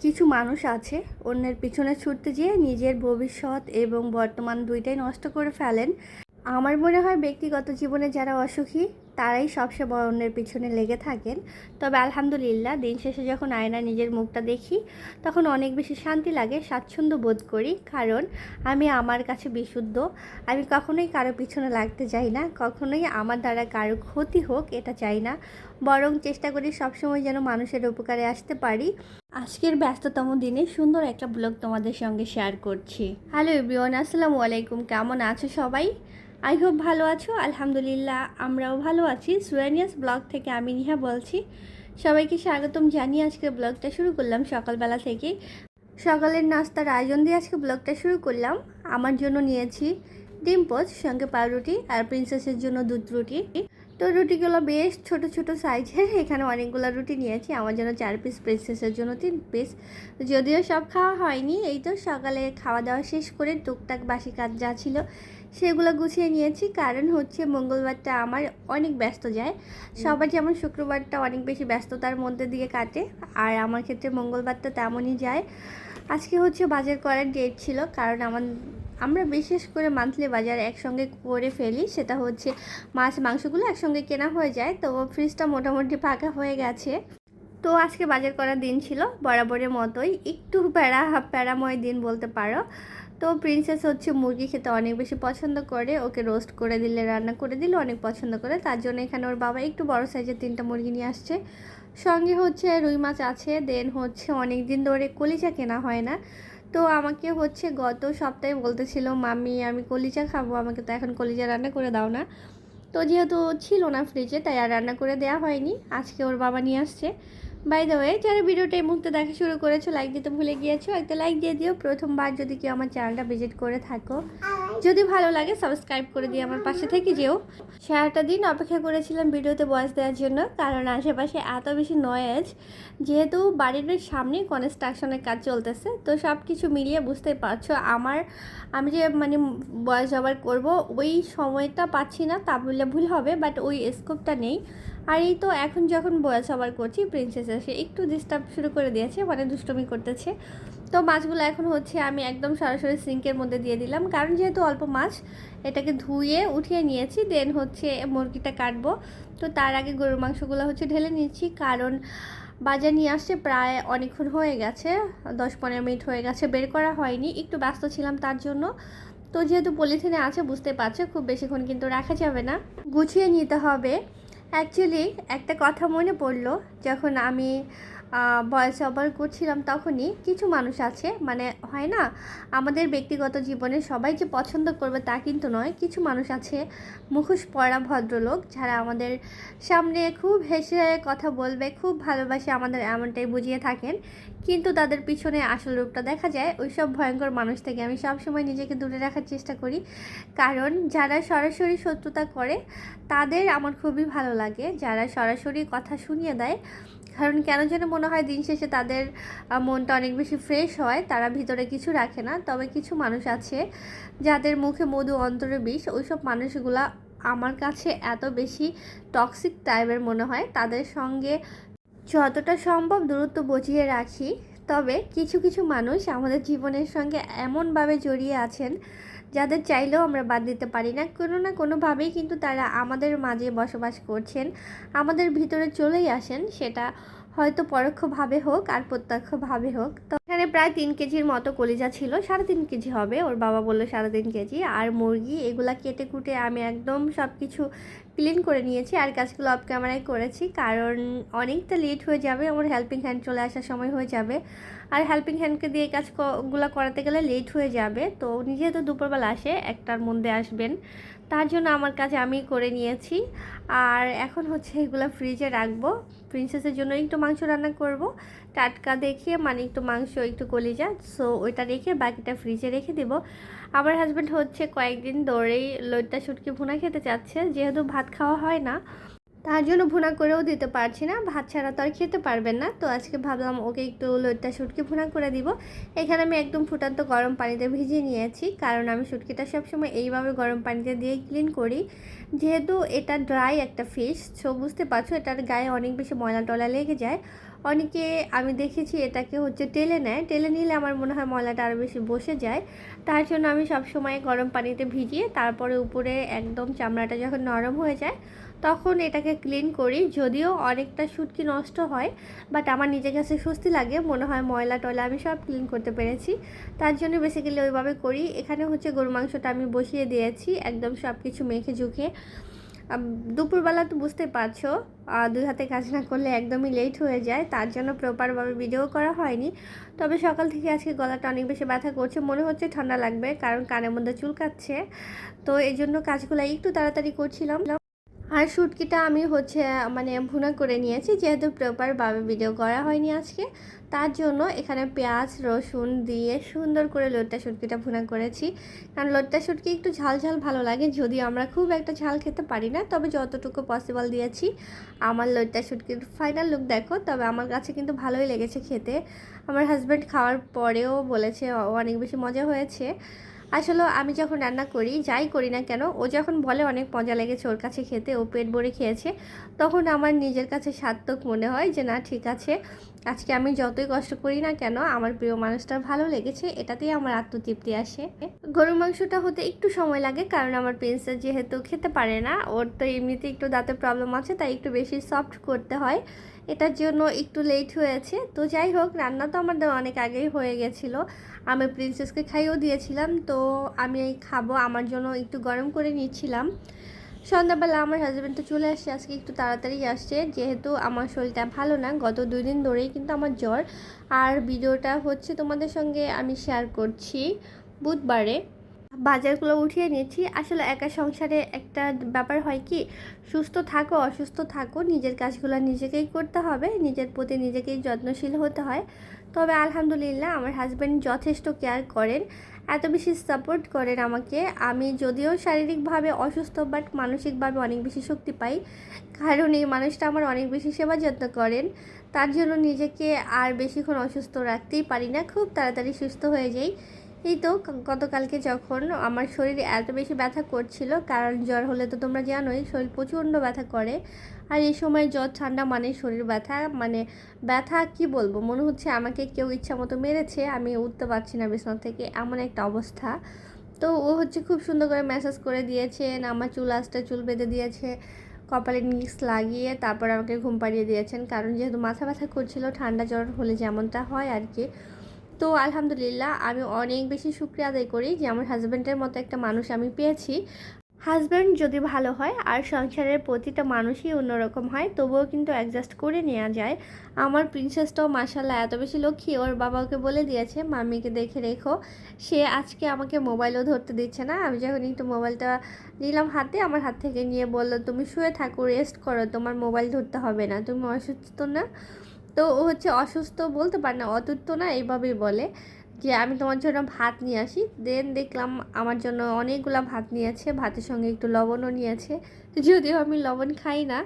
কিছু মানুষ আছে অন্যের পিছনে ছুটতে যেয়ে নিজের ভবিষ্যৎ এবং বর্তমান দুইটাই নষ্ট করে ফেলেন। আমার মনে হয় ব্যক্তিগত জীবনে যারা অসুখী তারাই সবসময় অন্যের পিছনে লেগে থাকেন। তবে আলহামদুলিল্লাহ দিন শেষে যখন আয়নায় নিজের মুখটা দেখি তখন অনেক বেশি শান্তি লাগে, স্বাচ্ছন্দ্য বোধ করি, কারণ আমি আমার কাছে বিশুদ্ধ। আমি কখনোই কারো পিছনে লাগতে চাই না, কখনোই আমার দ্বারা কারো ক্ষতি হোক এটা চাই না, বরং চেষ্টা করি সবসময় যেন মানুষের উপকারে আসতে পারি। আজকের ব্যস্ততম দিনে সুন্দর একটা ব্লগ তোমাদের সঙ্গে শেয়ার করছি। হ্যালো এভরিওয়ান, আসসালামু আলাইকুম। কেমন আছো সবাই? আই হোপ ভালো আছো। আলহামদুলিল্লাহ আমরাও ভালো আছি। সুয়ানিয়াস ব্লগ থেকে আমি নিহা বলছি। সবাইকে স্বাগতম জানিয়ে আজকে ব্লগটা শুরু করলাম সকালবেলা থেকে। সকালের নাস্তার আয়োজন দিয়ে আজকে ব্লগটা শুরু করলাম। আমার জন্য নিয়েছি ডিম পোচ, সঙ্গে পাউরুটি, আর প্রিন্সেসের জন্য দুধ রুটি। তো রুটিগুলো বেশ ছোট ছোট সাইজের, এখানে অনেকগুলো রুটি নিয়েছি। আমার জন্য 4 পিস, প্রিন্সেসের জন্য 3 পিস। যদিও সব খাওয়া হয়নি, এই তো সকালে খাওয়া দাওয়া শেষ করে টুকটাক বাসি কাজ যা ছিল সেগুলো গুছিয়ে নিয়েছি। কারণ হচ্ছে মঙ্গলবারটা আমার অনেক ব্যস্ত যায়। সবার যেমন শুক্রবারটা অনেক বেশি ব্যস্ততার মধ্যে দিয়ে কাটে, আর আমার ক্ষেত্রে মঙ্গলবারটা তেমনই যায়। আজকে হচ্ছে বাজার করার ডেট ছিল, কারণ আমরা বিশেষ করে মান্থলি বাজার একসঙ্গে করে ফেলি। সেটা হচ্ছে মাছ মাংসগুলো একসঙ্গে কেনা হয়ে যায়, তো ফ্রিজটা মোটামুটি ফাঁকা হয়ে গেছে। তো আজকে বাজার করার দিন ছিল, বরাবরের মতোই একটু প্যারাময় দিন বলতে পারো। তো প্রিন্সেস হচ্ছে মুরগি খেতে অনেক বেশি পছন্দ করে, ওকে রোস্ট করে দিলে, রান্না করে দিলে অনেক পছন্দ করে। তার জন্য এখানে ওর বাবা একটু বড় সাইজের 3টা মুরগি নিয়ে আসছে। সঙ্গে হচ্ছে রুই মাছ আছে, দেন হচ্ছে অনেক দিন ধরে কলিজা কেনা হয় না। তো আমাকে হচ্ছে গত সপ্তাহে বলতেছিল, মাম্মি আমি কলিজা খাবো, আমাকে তো এখন কলিজা রান্না করে দাও না। তো যেহেতু ছিল না ফ্রিজে, তাই আর রান্না করে দেওয়া হয়নি। আজকে ওর বাবা নিয়ে আসছে। বাই দ্য ওয়ে, যারা ভিডিওটা এই মুহূর্তে দেখা শুরু করেছো, লাইক দিতে ভুলে গিয়েছো, একটা লাইক দিয়ে দিও। প্রথমবার যদি কেউ আমার চ্যানেলটা ভিজিট করে থাকো, যদি ভালো লাগে সাবস্ক্রাইব করে দিয়ে আমার পাশে থেকে যেও। সারাটা দিন অপেক্ষা করেছিলাম ভিডিওতে ভয়েস দেওয়ার জন্য, কারণ আশেপাশে এত বেশি নয়েজ। যেহেতু বাড়ির সামনে কনস্ট্রাকশনের কাজ চলতেছে, তো সব কিছু মিলিয়ে বুঝতেই পারছো আমি যে ভয়েস ওভার করব ওই সময়টা পাচ্ছি না, তা বললে ভুল হবে, বাট ওই স্কোপটা নেই। আর এই তো এখন যখন ভয়েস ওভার করছি, প্রিন্সেস এসে একটু ডিস্টার্ব শুরু করে দিয়েছে, দুষ্টুমি করতেছে। তো মাছগুলো এখন হচ্ছে আমি একদম সরাসরি সিঙ্কের মধ্যে দিয়ে দিলাম, কারণ যেহেতু অল্প মাছ, এটাকে ধুয়ে উঠিয়ে নিয়েছি। দেন হচ্ছে মুরগিটা কাটবো। তো তার আগে গরুর মাংসগুলো হচ্ছে ঢেলে নিচ্ছি, কারণ বাজার নিয়ে আসছে প্রায় অনেকক্ষণ হয়ে গেছে, 10-15 মিনিট হয়ে গেছে, বের করা হয়নি, একটু ব্যস্ত ছিলাম তার জন্য। তো যেহেতু পলিথিনে আছে বুঝতে পারছো, খুব বেশিক্ষণ কিন্তু রাখা যাবে না, গুছিয়ে নিতে হবে। অ্যাকচুয়ালি একটা কথা মনে পড়লো, যখন আমি ভয়েস ওভার করছিলাম তখনই কিছু মানুষ আছে, হয় না আমাদের ব্যক্তিগত জীবনে সবাই যে পছন্দ করবে তা কিন্তু নয়। কিছু মানুষ আছে মুখোশ পরা ভদ্রলোক, যারা আমাদের সামনে খুব হেসে কথা বলবে, খুব ভালোবাসে আমাদের, এমনটাই বুঝিয়ে থাকেন, কিন্তু তাদের পিছনে আসল রূপটা দেখা যায়। ওইসব ভয়ঙ্কর মানুষ থেকে আমি সবসময় নিজেকে দূরে রাখার চেষ্টা করি, কারণ যারা সরাসরি শত্রুতা করে তাদের আমার খুবই ভালো লাগে, যারা সরাসরি কথা শুনিয়ে দেয়। কারণ কেন যেন মনে হয় দিন শেষে তাদের মনটা অনেক বেশি ফ্রেশ হয়, তারা ভিতরে কিছু রাখে না। তবে কিছু মানুষ আছে যাদের মুখে মধু অন্তরে বিষ, ওইসব মানুষগুলা আমার কাছে এত বেশি টক্সিক টাইপের মনে হয়। তাদের সঙ্গে যতটা সম্ভব দূরত্ব বজিয়ে রাখি। তবে কিছু কিছু মানুষ আমাদের জীবনের সঙ্গে এমনভাবে জড়িয়ে আছেন, যাদের চাইলেও আমরা বাদ দিতে পারি না। কোনো না কোনোভাবেই কিন্তু তারা আমাদের মাঝে বসবাস করছেন, আমাদের ভিতরে চলেই আসেন, সেটা হয়তো পরোক্ষভাবে হোক আর প্রত্যক্ষভাবে হোক। তো এখানে প্রায় 3 কেজির মতো কলিজা ছিল, 3.5 কেজি হবে, ওর বাবা বললো 3.5 কেজি। আর মুরগি এগুলা কেটে কুটে আমি একদম সব কিছু ক্লিন করে নিয়েছি, আর কাজগুলো অফ ক্যামেরায় করেছি, কারণ অনেকটা লেট হয়ে যাবে, আমার হেল্পিং হ্যান্ড চলে আসার সময় হয়ে যাবে, আর হেল্পিং হ্যান্ডকে দিয়ে কাজগুলো করাতে গেলে লেট হয়ে যাবে। তো উনি যেহেতু দুপুরবেলা আসে, 1টার মধ্যে আসবেন, তার জন্য আমার কাজ আমি করে নিয়েছি। আর এখন হচ্ছে এগুলো ফ্রিজে রাখবো। প্রিন্সেসের জন্য একটু মাংস রান্না করব, টাটকা দেখিয়ে, একটু মাংস একটু কলিজা, সো ওইটা রেখে বাকিটা ফ্রিজে রেখে দেবো। আমার হাজব্যান্ড হচ্ছে কয়েকদিন ধরেই লইট্টা শুটকি ভুনা খেতে চাচ্ছে, যেহেতু ভাত খাওয়া হয় না, তার জন্য ভুনা করেও দিতে পারছি না, ভাত ছাড়া তো আর খেতে পারবেন না। তো আজকে ভাবলাম ওকে একটু লইট্টা শুটকি ভুনা করে দিব। এখানে আমি একদম ফুটান্ত গরম পানিতে ভিজিয়ে নিয়েছি, কারণ আমি শুটকিটা সবসময় এইভাবে গরম পানিতে দিয়ে ক্লিন করি। যেহেতু এটা ড্রাই একটা ফিশ, সো বুঝতে পারছো এটার গায়ে অনেক বেশি ময়লা টলা লেগে যায়। অনেকে আমি দেখেছি এটাকে টেলে নেয়, টেলে নিলে আমার মনে হয় ময়লাটা আরও বেশি বসে যায়। তার জন্য আমি সবসময় গরম পানিতে ভিজিয়ে তারপরে উপরে একদম চামড়াটা যখন নরম হয়ে যায় তখন এটাকে ক্লিন করি। যদিও অনেকটা শুটকি নষ্ট হয়, বাট আমার নিজের কাছে স্বস্তি লাগে, মনে হয় ময়লা টয়লা আমি সব ক্লিন করতে পেরেছি। তার জন্য বেসিক্যালি ওইভাবে করি। এখানে গরু মাংসটা আমি বসিয়ে দিয়েছি একদম সব কিছু মেখে ঝুঁকে। দুপুরবেলা তো বুঝতে পারছো, দুই হাতে কাজ না করলে একদমই লেট হয়ে যায়, তার জন্য প্রপারভাবে ভিডিও করা হয়নি। তবে সকাল থেকে আজকে গলাটা অনেক বেশি ব্যথা করছে, মনে হচ্ছে ঠান্ডা লাগবে, কারণ কানের মধ্যে চুলকাচ্ছে। তো এই জন্য কাজগুলো একটু তাড়াতাড়ি করছিলাম। আর শুটকিটা আমি মানে ভুনা করে নিয়েছি, যেহেতু প্রপারভাবে ভিডিও করা হয়নি আজকে, তার জন্য এখানে পেঁয়াজ রসুন দিয়ে সুন্দর করে লইট্টা শুটকিটা ভুনা করেছি। কারণ লইট্টা শুটকি একটু ঝাল ঝাল ভালো লাগে, যদি আমরা খুব একটা ঝাল খেতে পারি না, তবে যতটুকু পসিবল দিয়েছি। আমার লইট্টা শুটকির ফাইনাল লুক দেখো, তবে আমার কাছে কিন্তু ভালোই লেগেছে খেতে। আমার হাজব্যান্ড খাওয়ার পরেও বলেছে অনেক বেশি মজা হয়েছে। আসলে আমি যখন রান্না করি, যাই করি না কেন, ও যখন বলে অনেক মজা লেগেছে ওর কাছে খেতে, ও পেট ভরে খেয়েছে, তখন আমার নিজের কাছে সার্থক মনে হয় যে না ঠিক আছে, আজকে আমি যতই কষ্ট করি না কেন আমার প্রিয় মানুষটার ভালো লেগেছে, এটাতেই আমার আত্মতৃপ্তি আসে। গরুর মাংসটা হতে একটু সময় লাগে, কারণ আমার প্রিন্সেস যেহেতু খেতে পারে না, ওর তো এমনিতে একটু দাঁতের প্রবলেম আছে, তাই একটু বেশি সফট করতে হয়, এটার জন্য একটু লেট হয়েছে। তো যাই হোক, রান্না তো আমাদের অনেক আগেই হয়ে গেছিলো, আমি প্রিন্সেসকে খাইয়েও দিয়েছিলাম। তো আমি খাবো, আমার জন্য একটু গরম করে নিচ্ছিলাম। সন্ধ্যাবেলা আমার হাজব্যান্ড তো চলে আসছে, আজকে একটু তাড়াতাড়ি আসছে, যেহেতু আমার শরীরটা ভালো না, গত 2 দিন ধরেই কিন্তু আমার জ্বর। আর ভিডিওটা তোমাদের সঙ্গে আমি শেয়ার করছি বুধবারে। বাজারগুলো উঠিয়ে নিচ্ছি। আসলে একা সংসারে একটা ব্যাপার হয় কি, সুস্থ থাকো অসুস্থ থাকো, নিজের কাজগুলো নিজেকেই করতে হবে, নিজের প্রতি নিজেকেই যত্নশীল হতে হয়। তবে আলহামদুলিল্লাহ আমার হাজব্যান্ড যথেষ্ট কেয়ার করেন, এত বেশি সাপোর্ট করেন আমাকে। আমি যদিও শারীরিকভাবে অসুস্থ, বাট মানসিকভাবে অনেক বেশি শক্তি পাই, কারণ এই মানুষটা আমার অনেক বেশি সেবা যত্ন করেন। তার জন্য নিজেকে আর বেশিক্ষণ অসুস্থ রাখতেই পারি না, খুব তাড়াতাড়ি সুস্থ হয়ে যাই। এই তো গতকালকে যখন আমার শরীরে এত বেশি ব্যথা করছিল, কারণ জ্বর হলে তো তোমরা জানোই শরীর প্রচণ্ড ব্যথা করে। আর এই সময় জ্বর ঠান্ডা মানে শরীর ব্যথা, মানে ব্যথা কি বলবো, মনে হচ্ছে আমাকে কেউ ইচ্ছা মতো মেরেছে, আমি উঠতে পারছি না বিছানা থেকে, এমন একটা অবস্থা। তো ও খুব সুন্দর করে ম্যাসাজ করে দিয়েছেন, আমার চুল বেঁধে দিয়েছে, কপালে নিক্স লাগিয়ে তারপর আমাকে ঘুম পাড়িয়ে দিয়েছেন, কারণ যেহেতু মাথা ব্যথা করছিল, ঠান্ডা জ্বর হলে যেমনটা হয় আর কি। তো আলহামদুলিল্লাহ আমি অনেক বেশি শুকরিয়া আদায় করি যে আমার হাজব্যান্ডের মতো একটা মানুষ আমি পেয়েছি। হাজব্যান্ড যদি ভালো হয় আর সংসারের প্রতিটা মানুষই অন্যরকম হয়, তবুও কিন্তু অ্যাডজাস্ট করে নেওয়া যায়। আমার প্রিন্সেসটাও মাশাল্লাহ এত বেশি লক্ষ্মী, ওর বাবা ওকে বলে দিয়েছে মাম্মিকে দেখে রেখো। সে আজকে আমাকে মোবাইলও ধরতে দিচ্ছে না, আমি যখন একটু মোবাইলটা নিলাম হাতে, আমার হাত থেকে নিয়ে বললো তুমি শুয়ে থাকো, রেস্ট করো, তোমার মোবাইল ধরতে হবে না, তুমি অসুস্থ না। তো ও অসুস্থ বলতে পারে না, অতুস্থ না, এইভাবেই বলে যে আমি তোমার জন্য ভাত নিয়ে আসি। দেন দেখলাম আমার জন্য অনেকগুলো ভাত নিয়েছে, ভাতের সঙ্গে একটু লবণও নিয়েছে, যদিও আমি লবণ খাই না,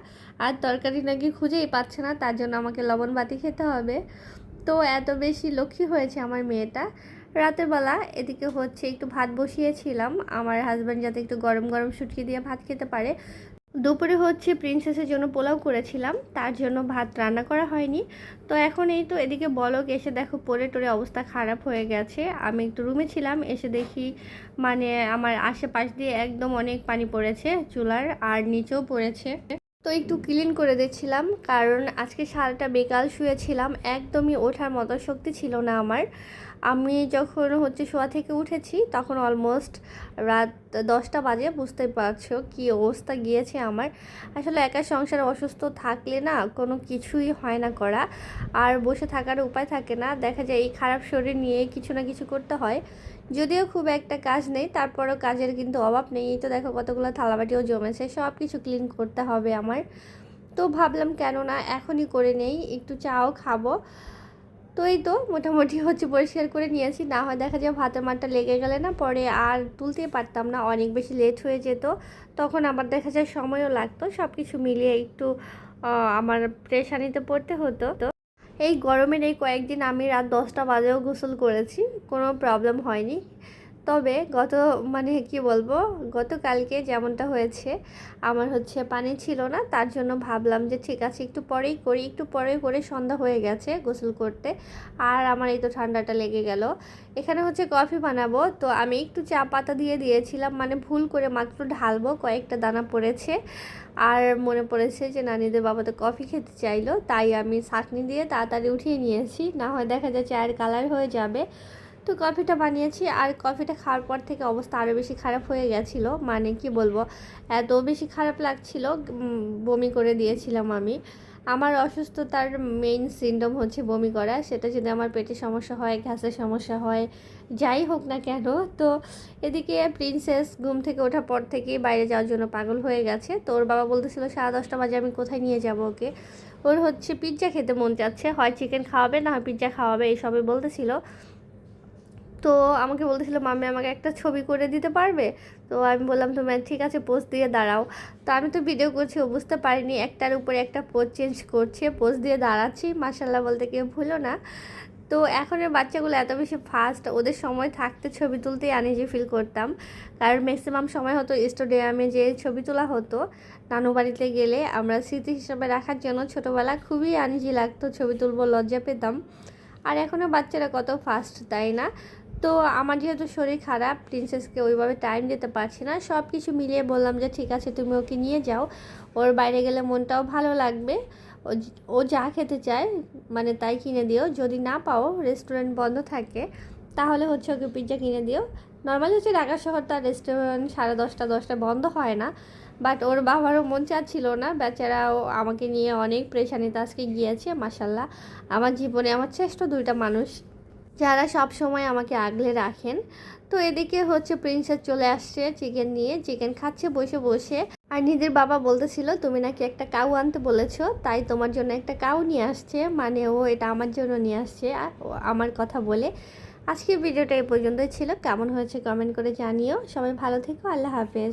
আর তরকারি নাকি খুঁজেই পাচ্ছে না, তার জন্য আমাকে লবণ বাতি খেতে হবে। তো এত বেশি লক্ষ্মী হয়েছে আমার মেয়েটা। রাতের বেলা এদিকে একটু ভাত বসিয়েছিলাম, আমার হাজব্যান্ড যাতে একটু গরম গরম শুটকি দিয়ে ভাত খেতে পারে। দুপুরে প্রিন্সেসের জন্য পোলাও করেছিলাম, তার জন্য ভাত রান্না করা হয়নি। তো এখন এই তো এদিকে বলক এসে দেখো পরে টোরে অবস্থা খারাপ হয়ে গেছে। আমি একটু রুমে ছিলাম, এসে দেখি মানে আমার আশেপাশ দিয়ে একদম অনেক পানি পড়েছে, চুলার আর নিচেও পড়েছে। তো একটু ক্লিন করে দিচ্ছিলাম, কারণ আজকে সারাটা বেকাল শুয়েছিলাম, একদমই ওঠার মতো শক্তি ছিল না আমার। আমি যখন শোয়া থেকে উঠেছি তখন অলমোস্ট রাত 10টা বাজে, বুঝতেই পারছো কী অবস্থা গিয়েছে আমার। আসলে একা সংসারে অসুস্থ থাকলে না কোনো কিছুই হয় না করা, আর বসে থাকার উপায় থাকে না, দেখা যায় এই খারাপ শরীর নিয়ে কিছু না কিছু করতে হয়। যদিও খুব একটা কাজ নেই, তারপরও কাজের কিন্তু অভাব নেই। এই তো দেখো কতগুলো থালাবাটিও জমেছে, সব কিছু ক্লিন করতে হবে আমার। তো ভাবলাম কেন না এখনই করে নেই, একটু চাও খাবো। তো এই তো মোটামুটি হচ্ছে পরিষ্কার করে নিয়েছি, না হয় দেখা যায় ভাতের মারটা লেগে গেলে না পরে আর তুলতেই পারতাম না, অনেক বেশি লেট হয়ে যেত, তখন আবার দেখা যায় সময়ও লাগতো, সব কিছু মিলিয়ে একটু আমার প্রেশানিতে পড়তে হতো। তো এই গরমের এই কয়েকদিন আমি রাত 10টা বাজেও গোসল করেছি, কোনো প্রবলেম হয়নি। তবে মানে কি বলবো, গতকালকে যেমনটা হয়েছে, আমার হচ্ছে পানি ছিল না, তার জন্য ভাবলাম যে ঠিক আছে একটু পরেই করি, একটু পরে করে সন্ধ্যা হয়ে গেছে গোসল করতে, আর আমার এই তো ঠান্ডাটা লেগে গেল। এখানে হচ্ছে কফি বানাবো, তো আমি একটু চা পাতা দিয়ে দিয়েছিলাম, মানে ভুল করে মাত্র ঢালবো, কয়েকটা দানা পড়েছে, আর মনে পড়েছে যে নানিদের বাবা তো কফি খেতে চাইলো, তাই আমি ছাঁকনি দিয়ে তাড়াতাড়ি উঠিয়ে নিয়েছি, না হয় দেখা যায় চায়ের কালার হয়ে যাবে। তো কফিটা বানিয়েছি, আর কফিটা খাওয়ার পর থেকে অবস্থা আরও বেশি খারাপ হয়ে গেছিলো, মানে কি বলবো, এত বেশি খারাপ লাগছিল, বমি করে দিয়েছিলাম আমি। আমার অসুস্থতার মেইন সিমটম হচ্ছে বমি করা, সেটা যদি আমার পেটের সমস্যা হয়, গ্যাসের সমস্যা হয়, যাই হোক না কেন। তো এদিকে প্রিন্সেস ঘুম থেকে ওঠার পর থেকেই বাইরে যাওয়ার জন্য পাগল হয়ে গেছে, তো ওর বাবা বলতেছিল 10:30 বাজে আমি কোথায় নিয়ে যাব ওকে, ওর হচ্ছে পিৎজা খেতে মন চাচ্ছে, হয় চিকেন খাওয়াবে না হয় পিৎজা খাওয়াবে, এইসবই বলতেছিল। তো আমাকে বলতেছিল মাম্মি আমাকে একটা ছবি করে দিতে পারবে, তো আমি বললাম তুমি ঠিক আছে পোজ দিয়ে দাঁড়াও। তো আমি তো ভিডিও করছি, ও বুঝতে পারিনি একটার উপরে একটা পোজ চেঞ্জ করছে, পোজ দিয়ে দাঁড়াচ্ছি, মাশাল্লাহ বলতে কেউ ভুলো না। তো এখনের বাচ্চাগুলো এত বেশি ফাস্ট, ওদের সময় থাকতে ছবি তুলতেই আনইজি ফিল করতাম, কারণ ম্যাক্সিমাম সময় হতো স্টুডিয়ামে যে ছবি তোলা হতো, নানু বাড়িতে গেলে আমরা স্মৃতি হিসাবে রাখার জন্য ছোটোবেলা খুবই আনইজি লাগতো, ছবি তুলবো লজ্জা পেতাম। আর এখনও বাচ্চারা কত ফাস্ট, তাই না? তো আমার যেহেতু শরীর খারাপ, প্রিন্সেসকে ওইভাবে টাইম দিতে পারছি না, সব কিছু মিলিয়ে বললাম যে ঠিক আছে তুমি ওকে নিয়ে যাও, ওর বাইরে গেলে মনটাও ভালো লাগবে, ও যা খেতে চায় মানে তাই কিনে দিও, যদি না পাও রেস্টুরেন্ট বন্ধ থাকে তাহলে হচ্ছে ওকে পিৎজা কিনে দিও। নর্মালি হচ্ছে ঢাকা শহর তার রেস্টুরেন্ট 10:30 বন্ধ হয় না, বাট ওর বাবারও মন চাচ্ছিল না, বেচারাও আমাকে নিয়ে অনেক প্রেশানিতে আজকে গিয়েছে। মাসাল্লাহ আমার জীবনে আমার শ্রেষ্ঠ দুইটা মানুষ যারা সব সময় আমাকে আগলে রাখেন। তো এদিকে হচ্ছে প্রিন্সেস চলে আসছে চিকেন নিয়ে, চিকেন খাচ্ছে বসে বসে, আর নিজের বাবা বলতেছিল তুমি নাকি একটা কাউ আনতে বলেছো, তাই তোমার জন্য একটা কাউ নিয়ে আসছে, মানে ও এটা আমার জন্য নিয়ে আসছে আমার কথা বলে। আজকের ভিডিওটা এই পর্যন্তই ছিল, কেমন হয়েছে কমেন্ট করে জানিও, সবাই ভালো থেকো, আল্লাহ হাফেজ।